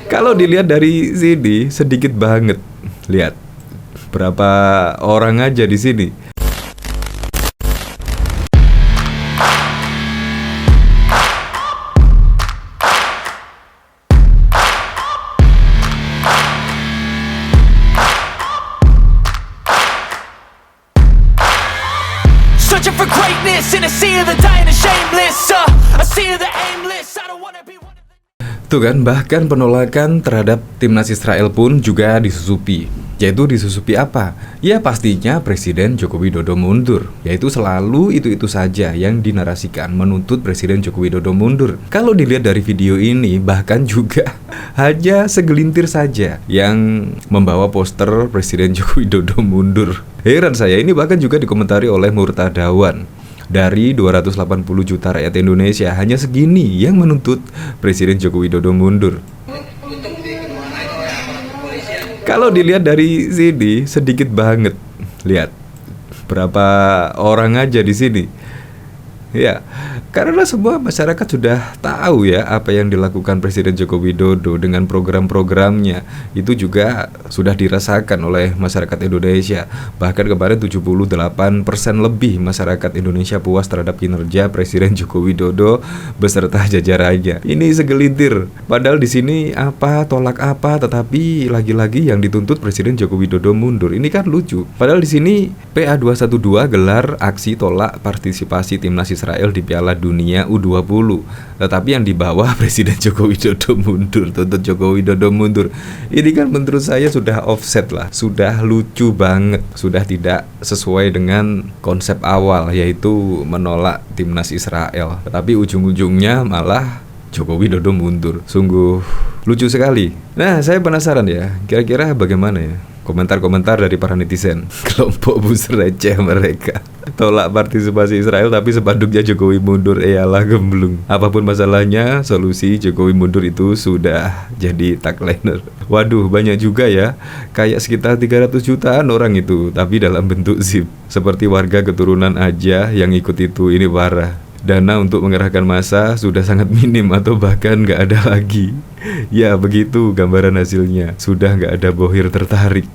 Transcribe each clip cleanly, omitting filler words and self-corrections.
Kalau dilihat dari sini sedikit banget. Lihat berapa orang aja di sini. Searching for greatness in a sea of the dying and shameless, a sea of the aimless. I don't wanna be one of them. Tuh kan, bahkan penolakan terhadap timnas Israel pun juga disusupi. Yaitu disusupi apa? Ya pastinya Presiden Joko Widodo mundur. Yaitu selalu itu-itu saja yang dinarasikan menuntut Presiden Joko Widodo mundur. Kalau dilihat dari video ini, bahkan juga hanya segelintir saja yang membawa poster Presiden Joko Widodo mundur. Heran saya, ini bahkan juga dikomentari oleh Murtadawan. Dari 280 juta rakyat Indonesia, hanya segini yang menuntut Presiden Joko Widodo mundur. Kalau dilihat dari sini sedikit banget. Lihat berapa orang aja di sini. Ya, karena semua masyarakat sudah tahu ya apa yang dilakukan Presiden Joko Widodo dengan program-programnya. Itu juga sudah dirasakan oleh masyarakat Indonesia. Bahkan kemarin 78% lebih masyarakat Indonesia puas terhadap kinerja Presiden Joko Widodo beserta jajarannya. Ini segelintir. Padahal di sini apa, tolak apa, tetapi lagi-lagi yang dituntut Presiden Joko Widodo mundur. Ini kan lucu. Padahal di sini PA212 gelar aksi tolak partisipasi timnas Israel di Piala Dunia U20. Tetapi yang dibawa Presiden Joko Widodo mundur, tuntut Joko Widodo mundur. Ini kan menurut saya sudah offset lah, sudah lucu banget, sudah tidak sesuai dengan konsep awal, yaitu menolak timnas Israel. Tetapi ujung-ujungnya malah Joko Widodo mundur. Sungguh lucu sekali. Nah, saya penasaran ya, kira-kira bagaimana ya komentar-komentar dari para netizen. Kelompok bus receh mereka tolak partisipasi Israel tapi spanduknya Jokowi mundur. Iyalah gemblung. Apapun masalahnya, solusi Jokowi mundur itu sudah jadi tagliner. Waduh, banyak juga ya. Kayak sekitar 300 jutaan orang itu, tapi dalam bentuk zip. Seperti warga keturunan aja yang ikut itu. Ini parah. Dana untuk mengerahkan massa sudah sangat minim atau bahkan nggak ada lagi. Ya begitu gambaran hasilnya. Sudah nggak ada bohir tertarik.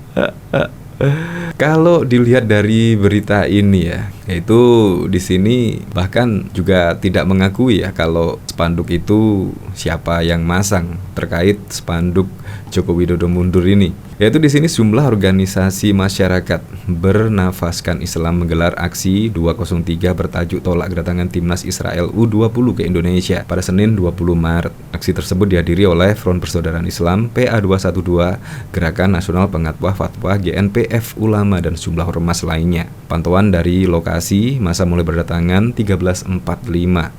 Kalau dilihat dari berita ini ya, yaitu di sini bahkan juga tidak mengakui ya kalau spanduk itu siapa yang masang terkait spanduk Joko Widodo mundur ini. Yaitu di sini sejumlah organisasi masyarakat bernafaskan Islam menggelar aksi 203 bertajuk tolak kedatangan timnas Israel U20 ke Indonesia pada Senin 20 Maret. Aksi tersebut dihadiri oleh Front Persaudaraan Islam, PA212, Gerakan Nasional Pengatwah Fatwa GNPF Ulama dan sejumlah ormas lainnya. Pantauan dari lokasi, massa mulai berdatangan 13.45.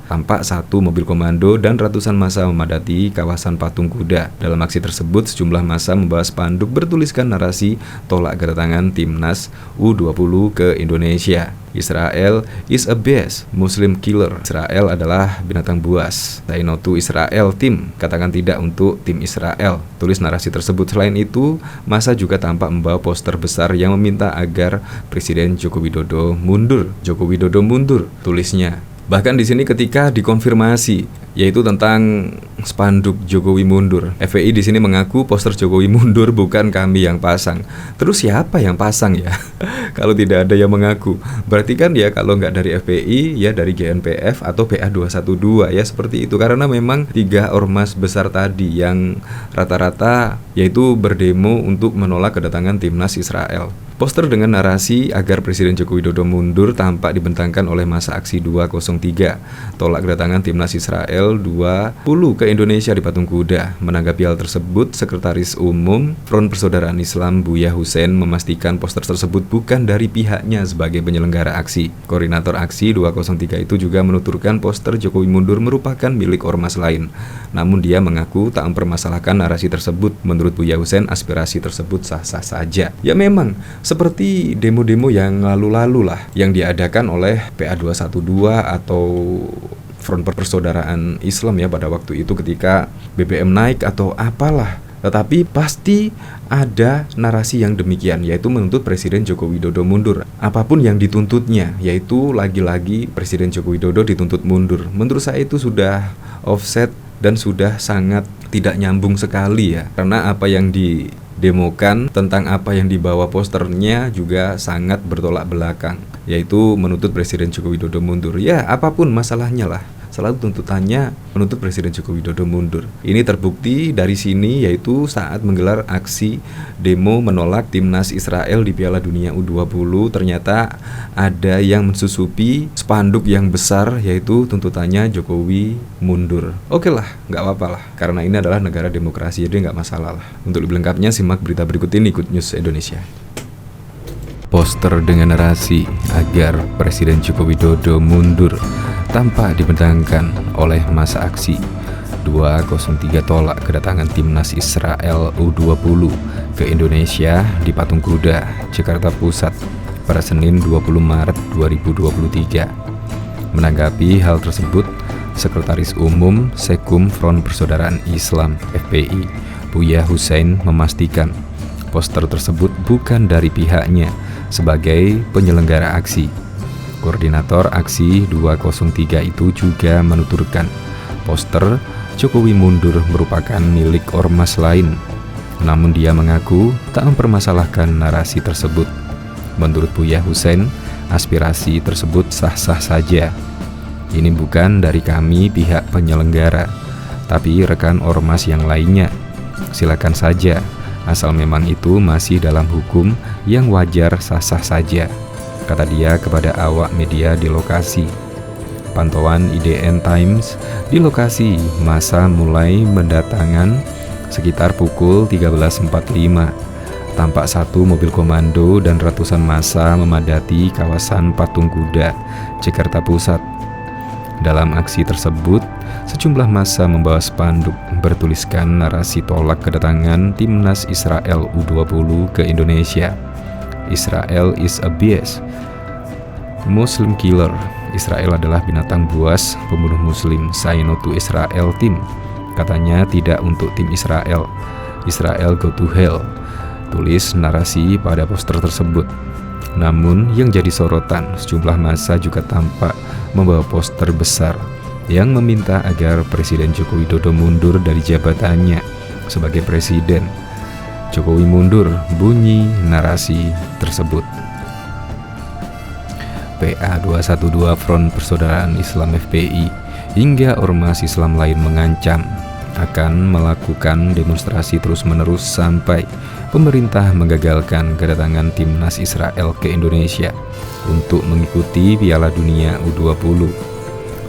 Tampak satu mobil komando dan ratusan massa memadati kawasan Patung Kuda. Dalam aksi tersebut, sejumlah massa membawa spanduk bertuliskan narasi tolak kedatangan timnas U20 ke Indonesia. Israel is a beast, Muslim killer. Israel adalah binatang buas. Say no to Israel team. Katakan tidak untuk tim Israel. Tulis narasi tersebut. Selain itu, massa juga tampak membawa poster besar yang meminta agar Presiden Joko Widodo mundur. Joko Widodo mundur, tulisnya. Bahkan di sini ketika dikonfirmasi, yaitu tentang spanduk Jokowi mundur, FPI di sini mengaku poster Jokowi mundur bukan kami yang pasang. Terus siapa yang pasang ya? Kalau tidak ada yang mengaku, berarti kan ya kalau nggak dari FPI ya dari GNPF atau PA212 ya seperti itu. Karena memang 3 ormas besar tadi yang rata-rata yaitu berdemo untuk menolak kedatangan timnas Israel. Poster dengan narasi agar Presiden Joko Widodo mundur tampak dibentangkan oleh massa aksi 203 tolak kedatangan timnas Israel 20 ke Indonesia di Patung Kuda. Menanggapi hal tersebut, Sekretaris Umum Front Persaudaraan Islam Buya Hussein memastikan poster tersebut bukan dari pihaknya sebagai penyelenggara aksi. Koordinator aksi 203 itu juga menuturkan poster Jokowi mundur merupakan milik ormas lain. Namun dia mengaku tak mempermasalahkan narasi tersebut. Menurut Buya Hussein, aspirasi tersebut sah-sah saja. Ya memang seperti demo-demo yang lalu-lalu lah yang diadakan oleh PA212 atau Front Persaudaraan Islam ya pada waktu itu ketika BBM naik atau apalah. Tetapi pasti ada narasi yang demikian, yaitu menuntut Presiden Joko Widodo mundur. Apapun yang dituntutnya, yaitu lagi-lagi Presiden Joko Widodo dituntut mundur. Menurut saya itu sudah offset dan sudah sangat tidak nyambung sekali ya, karena apa yang didemokan tentang apa yang dibawa posternya juga sangat bertolak belakang, yaitu menuntut Presiden Joko Widodo mundur. Ya, apapun masalahnya lah, selalu tuntutannya menuntut Presiden Joko Widodo mundur. Ini terbukti dari sini, yaitu saat menggelar aksi demo menolak timnas Israel di Piala Dunia U20, ternyata ada yang mensusupi spanduk yang besar, yaitu tuntutannya Jokowi mundur. Oke lah, nggak apa-apa lah, karena ini adalah negara demokrasi, jadi nggak masalah lah. Untuk lebih lengkapnya simak berita berikut ini, Good News Indonesia. Poster dengan narasi agar Presiden Joko Widodo mundur tampak dibentangkan oleh massa aksi 203 tolak kedatangan timnas Israel U20 ke Indonesia di Patung Kuda, Jakarta Pusat pada Senin 20 Maret 2023. Menanggapi hal tersebut, Sekretaris Umum Sekum Front Persaudaraan Islam FPI, Buya Hussein, memastikan poster tersebut bukan dari pihaknya sebagai penyelenggara aksi. Koordinator aksi 203 itu juga menuturkan poster Jokowi mundur merupakan milik ormas lain. Namun dia mengaku tak mempermasalahkan narasi tersebut. Menurut Buya Hussein, aspirasi tersebut sah-sah saja. Ini bukan dari kami pihak penyelenggara, tapi rekan ormas yang lainnya. Silakan saja, asal memang itu masih dalam hukum yang wajar, sah-sah saja, kata dia kepada awak media di lokasi. Pantauan IDN Times, di lokasi massa mulai mendatangan sekitar pukul 13.45. Tampak satu mobil komando dan ratusan massa memadati kawasan Patung Kuda, Jakarta Pusat. Dalam aksi tersebut, sejumlah massa membawa spanduk bertuliskan narasi tolak kedatangan timnas Israel U20 ke Indonesia. Israel is a beast, Muslim killer. Israel adalah binatang buas, pembunuh muslim. Say no to Israel team. Katanya tidak untuk tim Israel. Israel go to hell, tulis narasi pada poster tersebut. Namun yang jadi sorotan, sejumlah massa juga tampak membawa poster besar yang meminta agar Presiden Joko Widodo mundur dari jabatannya sebagai presiden. Jokowi mundur, bunyi narasi tersebut. PA 212 Front Persaudaraan Islam FPI hingga ormas Islam lain mengancam akan melakukan demonstrasi terus-menerus sampai pemerintah menggagalkan kedatangan timnas Israel ke Indonesia untuk mengikuti Piala Dunia U20.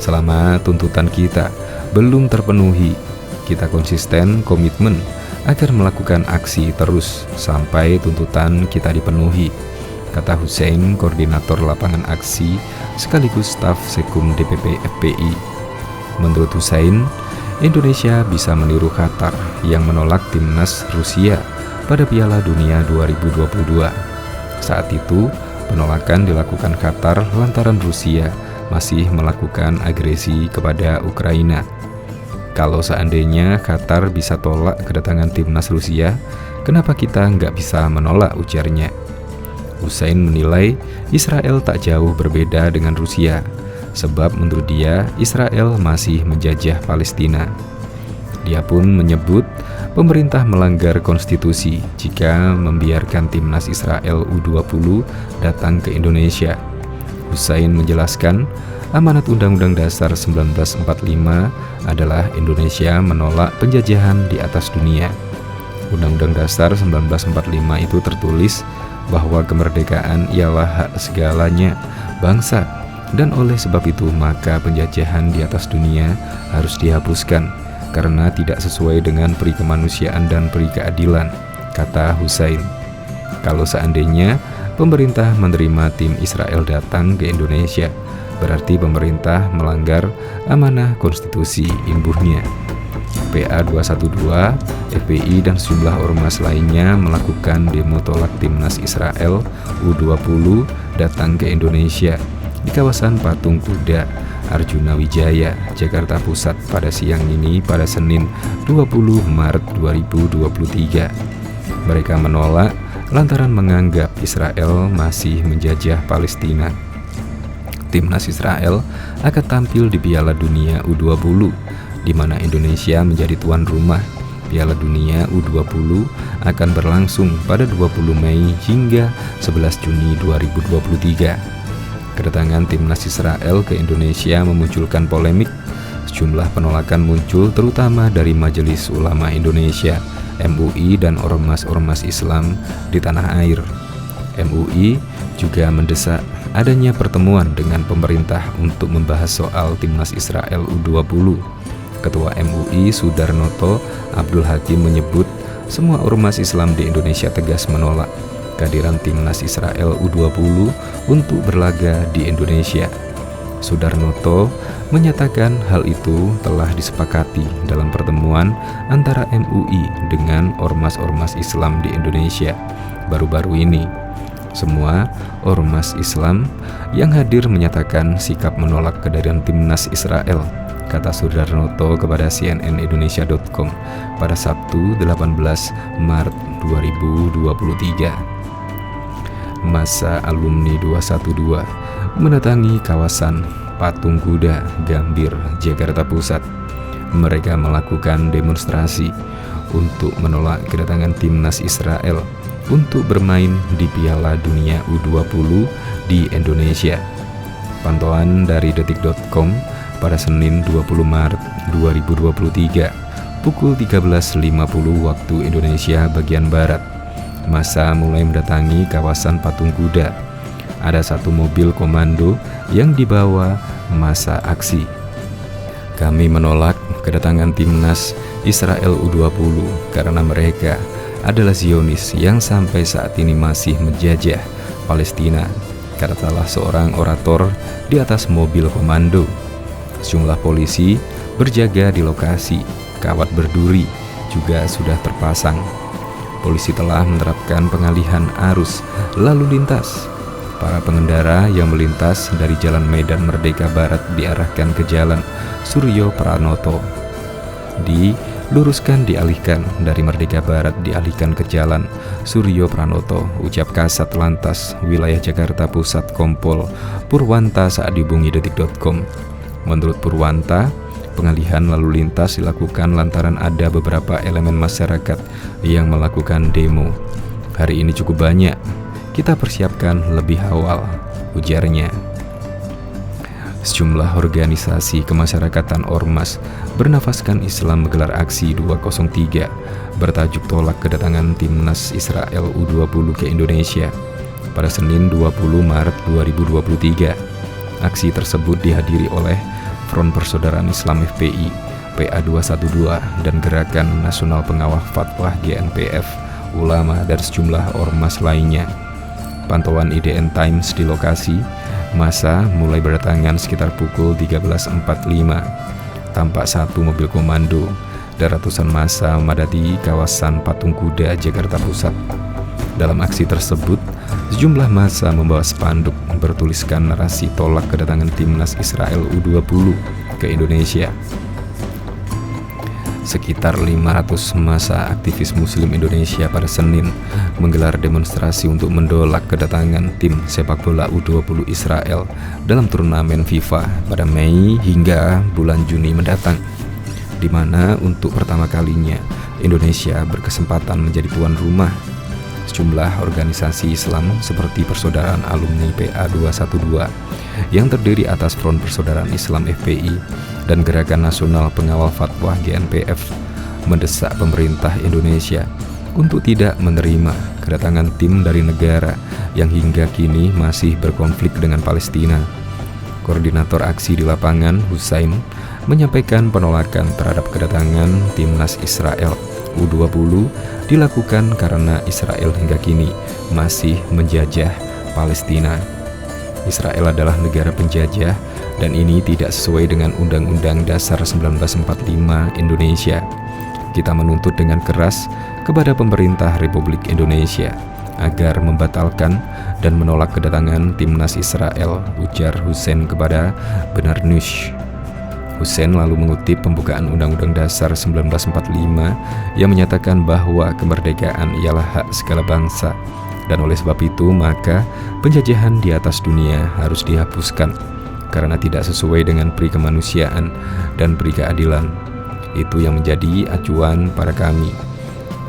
Selama tuntutan kita belum terpenuhi, kita konsisten komitmen agar melakukan aksi terus sampai tuntutan kita dipenuhi, kata Hussein, koordinator lapangan aksi sekaligus staf Sekum DPP FPI. Menurut Hussein, Indonesia bisa meniru Qatar yang menolak timnas Rusia pada Piala Dunia 2022. Saat itu, penolakan dilakukan Qatar lantaran Rusia masih melakukan agresi kepada Ukraina. Kalau seandainya Qatar bisa tolak kedatangan timnas Rusia, kenapa kita nggak bisa menolak, ujarnya. Hussein menilai Israel tak jauh berbeda dengan Rusia, sebab menurut dia Israel masih menjajah Palestina. Dia pun menyebut pemerintah melanggar konstitusi jika membiarkan timnas Israel U20 datang ke Indonesia. Hussein menjelaskan, amanat Undang-Undang Dasar 1945 adalah Indonesia menolak penjajahan di atas dunia. Undang-Undang Dasar 1945 itu tertulis bahwa kemerdekaan ialah hak segalanya bangsa, dan oleh sebab itu maka penjajahan di atas dunia harus dihapuskan karena tidak sesuai dengan peri kemanusiaan dan peri keadilan, kata Hussein. Kalau seandainya pemerintah menerima tim Israel datang ke Indonesia, berarti pemerintah melanggar amanah konstitusi, imbuhnya. PA 212, FPI dan sejumlah ormas lainnya melakukan demo tolak timnas Israel U20 datang ke Indonesia di kawasan Patung Kuda, Arjuna Wijaya, Jakarta Pusat pada siang ini pada Senin 20 Maret 2023. Mereka menolak lantaran menganggap Israel masih menjajah Palestina. Timnas Israel akan tampil di Piala Dunia U20 di mana Indonesia menjadi tuan rumah. Piala Dunia U20 akan berlangsung pada 20 Mei hingga 11 Juni 2023. Kedatangan timnas Israel ke Indonesia memunculkan polemik. Sejumlah penolakan muncul terutama dari Majelis Ulama Indonesia, MUI, dan ormas-ormas Islam di tanah air. MUI juga mendesak adanya pertemuan dengan pemerintah untuk membahas soal timnas Israel U20. Ketua MUI Sudarnoto Abdul Hakim menyebut semua ormas Islam di Indonesia tegas menolak kehadiran timnas Israel U20 untuk berlaga di Indonesia. Sudarnoto menyatakan hal itu telah disepakati dalam pertemuan antara MUI dengan ormas-ormas Islam di Indonesia baru-baru ini. Semua ormas Islam yang hadir menyatakan sikap menolak kehadiran timnas Israel, kata Sudarnoto kepada cnnindonesia.com pada Sabtu 18 Maret 2023. Massa alumni 212 mendatangi kawasan Patung Kuda, Gambir, Jakarta Pusat. Mereka melakukan demonstrasi untuk menolak kedatangan timnas Israel untuk bermain di Piala Dunia U20 di Indonesia. Pantauan dari detik.com pada Senin 20 Maret 2023 pukul 13.50 waktu Indonesia bagian Barat. Massa mulai mendatangi kawasan Patung Kuda. Ada satu mobil komando yang dibawa massa aksi. Kami menolak kedatangan timnas Israel U20 karena mereka adalah Zionis yang sampai saat ini masih menjajah Palestina, katalah seorang orator di atas mobil komando. Sejumlah polisi berjaga di lokasi, kawat berduri juga sudah terpasang. Polisi telah menerapkan pengalihan arus lalu lintas. Para pengendara yang melintas dari Jalan Medan Merdeka Barat diarahkan ke Jalan Suryo Pranoto. Diluruskan dialihkan dari Merdeka Barat dialihkan ke Jalan Suryo Pranoto, ucap Kasat Lantas Wilayah Jakarta Pusat Kompol Purwanta saat dihubungi detik.com. Menurut Purwanta, pengalihan lalu lintas dilakukan lantaran ada beberapa elemen masyarakat yang melakukan demo. Hari ini cukup banyak, kita persiapkan lebih awal, ujarnya. Sejumlah organisasi kemasyarakatan ormas bernafaskan Islam menggelar aksi 203 bertajuk tolak kedatangan timnas Israel U20 ke Indonesia pada Senin 20 Maret 2023. Aksi tersebut dihadiri oleh Front Persaudaraan Islam FPI, PA212, dan Gerakan Nasional Pengawal Fatwa GNPF, ulama, dan sejumlah ormas lainnya. Pantauan IDN Times di lokasi, massa mulai berdatangan sekitar pukul 13.45. Tampak satu mobil komando dan ratusan massa memadati kawasan Patung Kuda, Jakarta Pusat. Dalam aksi tersebut, sejumlah massa membawa spanduk bertuliskan narasi tolak kedatangan timnas Israel U20 ke Indonesia. Sekitar 500 massa aktivis Muslim Indonesia pada Senin menggelar demonstrasi untuk menolak kedatangan tim sepak bola U20 Israel dalam turnamen FIFA pada Mei hingga bulan Juni mendatang, di mana untuk pertama kalinya Indonesia berkesempatan menjadi tuan rumah. Sejumlah organisasi Islam seperti Persaudaraan Alumni PA212 yang terdiri atas Front Persaudaraan Islam FPI dan Gerakan Nasional Pengawal Fatwa GNPF mendesak pemerintah Indonesia untuk tidak menerima kedatangan tim dari negara yang hingga kini masih berkonflik dengan Palestina. Koordinator aksi di lapangan, Husain, menyampaikan penolakan terhadap kedatangan timnas Israel U20 dilakukan karena Israel hingga kini masih menjajah Palestina. Israel adalah negara penjajah dan ini tidak sesuai dengan Undang-Undang Dasar 1945 Indonesia. Kita menuntut dengan keras kepada pemerintah Republik Indonesia agar membatalkan dan menolak kedatangan timnas Israel, ujar Husain kepada Benar News. Husain lalu mengutip pembukaan Undang-Undang Dasar 1945 yang menyatakan bahwa kemerdekaan ialah hak segala bangsa, dan oleh sebab itu maka penjajahan di atas dunia harus dihapuskan karena tidak sesuai dengan peri kemanusiaan dan peri keadilan. Itu yang menjadi acuan pada kami.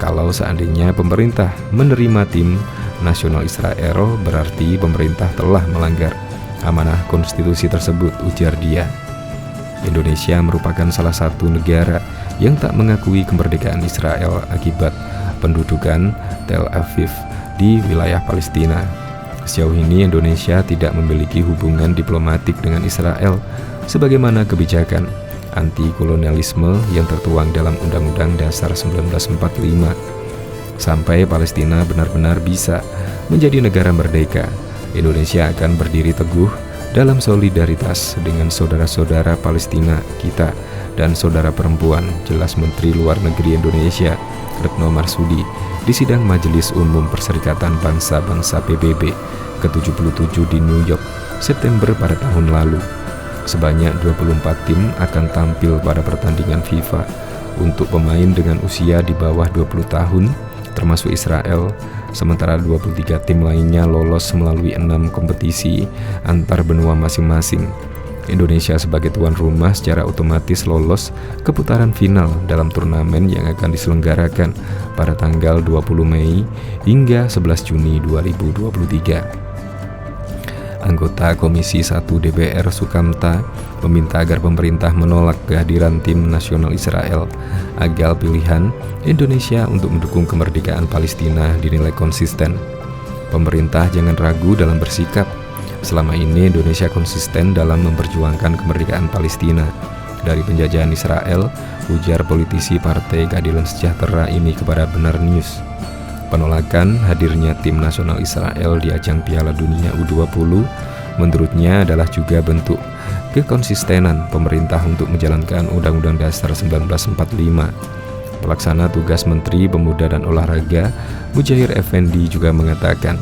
Kalau seandainya pemerintah menerima tim nasional Israel, berarti pemerintah telah melanggar amanah konstitusi tersebut, ujar dia. Indonesia merupakan salah satu negara yang tak mengakui kemerdekaan Israel akibat pendudukan Tel Aviv di wilayah Palestina. Sejauh ini Indonesia tidak memiliki hubungan diplomatik dengan Israel sebagaimana kebijakan anti-kolonialisme yang tertuang dalam Undang-Undang Dasar 1945. Sampai Palestina benar-benar bisa menjadi negara merdeka, Indonesia akan berdiri teguh dalam solidaritas dengan saudara-saudara Palestina kita dan saudara perempuan, jelas Menteri Luar Negeri Indonesia Retno Marsudi di sidang Majelis Umum Perserikatan Bangsa-Bangsa PBB ke-77 di New York, September pada tahun lalu. Sebanyak 24 tim akan tampil pada pertandingan FIFA untuk pemain dengan usia di bawah 20 tahun, termasuk Israel, sementara 23 tim lainnya lolos melalui 6 kompetisi antar benua masing-masing. Indonesia sebagai tuan rumah secara otomatis lolos ke putaran final dalam turnamen yang akan diselenggarakan pada tanggal 20 Mei hingga 11 Juni 2023. Anggota Komisi 1 DPR Sukamta meminta agar pemerintah menolak kehadiran tim nasional Israel agar pilihan Indonesia untuk mendukung kemerdekaan Palestina dinilai konsisten. Pemerintah jangan ragu dalam bersikap. Selama ini Indonesia konsisten dalam memperjuangkan kemerdekaan Palestina dari penjajahan Israel, ujar politisi Partai Keadilan Sejahtera ini kepada Benar News. Penolakan hadirnya tim nasional Israel di ajang Piala Dunia U20 menurutnya adalah juga bentuk kekonsistenan pemerintah untuk menjalankan Undang-Undang Dasar 1945. Pelaksana tugas Menteri Pemuda dan Olahraga Mujahir Effendi juga mengatakan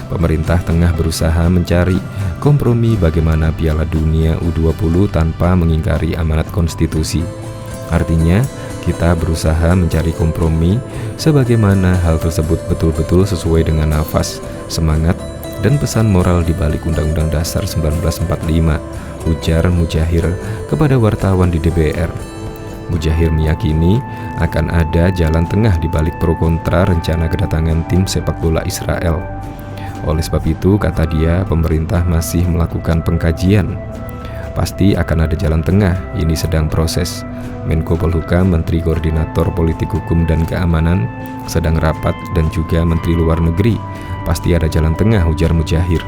pemerintah tengah berusaha mencari kompromi bagaimana Piala Dunia U20 tanpa mengingkari amanat konstitusi. Artinya, kita berusaha mencari kompromi sebagaimana hal tersebut betul-betul sesuai dengan nafas, semangat, dan pesan moral di balik Undang-Undang Dasar 1945, ujar Mujahir kepada wartawan di DPR. Mujahir meyakini akan ada jalan tengah di balik pro kontra rencana kedatangan tim sepak bola Israel. Oleh sebab itu, kata dia, pemerintah masih melakukan pengkajian. Pasti akan ada jalan tengah, ini sedang proses. Menko Polhukam, Menteri Koordinator Politik Hukum dan Keamanan sedang rapat dan juga Menteri Luar Negeri. Pasti ada jalan tengah, ujar Mujahir.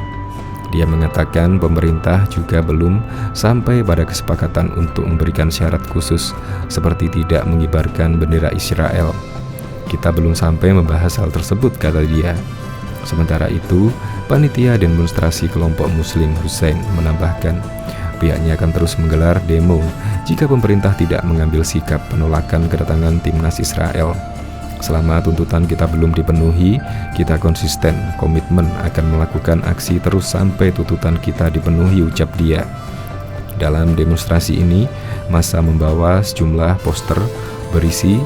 Dia mengatakan pemerintah juga belum sampai pada kesepakatan untuk memberikan syarat khusus seperti tidak mengibarkan bendera Israel. Kita belum sampai membahas hal tersebut, kata dia. Sementara itu, panitia demonstrasi kelompok Muslim Hussein menambahkan pihaknya akan terus menggelar demo jika pemerintah tidak mengambil sikap penolakan kedatangan timnas Israel. Selama tuntutan kita belum dipenuhi, kita konsisten, komitmen akan melakukan aksi terus sampai tuntutan kita dipenuhi, ucap dia. Dalam demonstrasi ini, massa membawa sejumlah poster berisi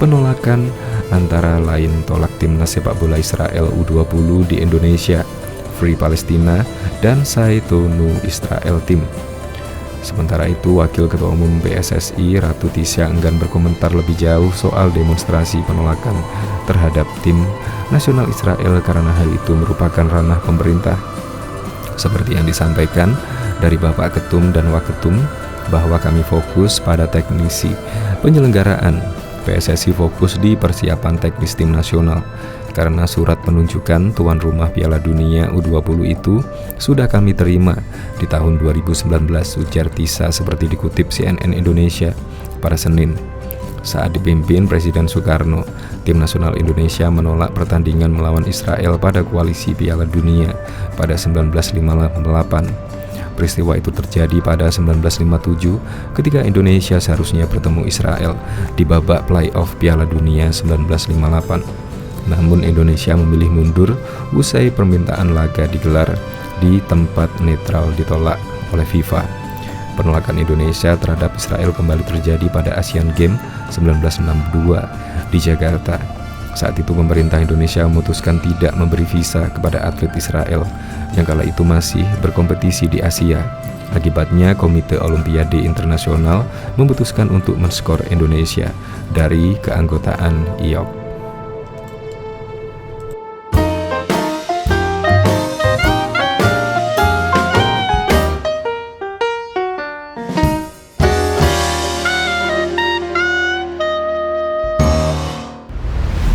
penolakan antara lain tolak timnas sepak bola Israel U20 di Indonesia, Free Palestina, dan Saitonu Israel Team. Sementara itu, Wakil Ketua Umum PSSI Ratu Tisha enggan berkomentar lebih jauh soal demonstrasi penolakan terhadap tim nasional Israel karena hal itu merupakan ranah pemerintah. Seperti yang disampaikan dari Bapak Ketum dan Waketum bahwa kami fokus pada teknisi penyelenggaraan. PSSI fokus di persiapan teknis tim nasional karena surat penunjukan tuan rumah Piala Dunia U20 itu sudah kami terima di tahun 2019, ujar Tisha seperti dikutip CNN Indonesia pada Senin. Saat dipimpin Presiden Soekarno, tim nasional Indonesia menolak pertandingan melawan Israel pada kualisi Piala Dunia pada 1958. Peristiwa itu terjadi pada 1957 ketika Indonesia seharusnya bertemu Israel di babak play-off Piala Dunia 1958. Namun Indonesia memilih mundur usai permintaan laga digelar di tempat netral ditolak oleh FIFA. Penolakan Indonesia terhadap Israel kembali terjadi pada Asian Games 1962 di Jakarta. Saat itu pemerintah Indonesia memutuskan tidak memberi visa kepada atlet Israel yang kala itu masih berkompetisi di Asia. Akibatnya Komite Olimpiade Internasional memutuskan untuk men-skor Indonesia dari keanggotaan IOC.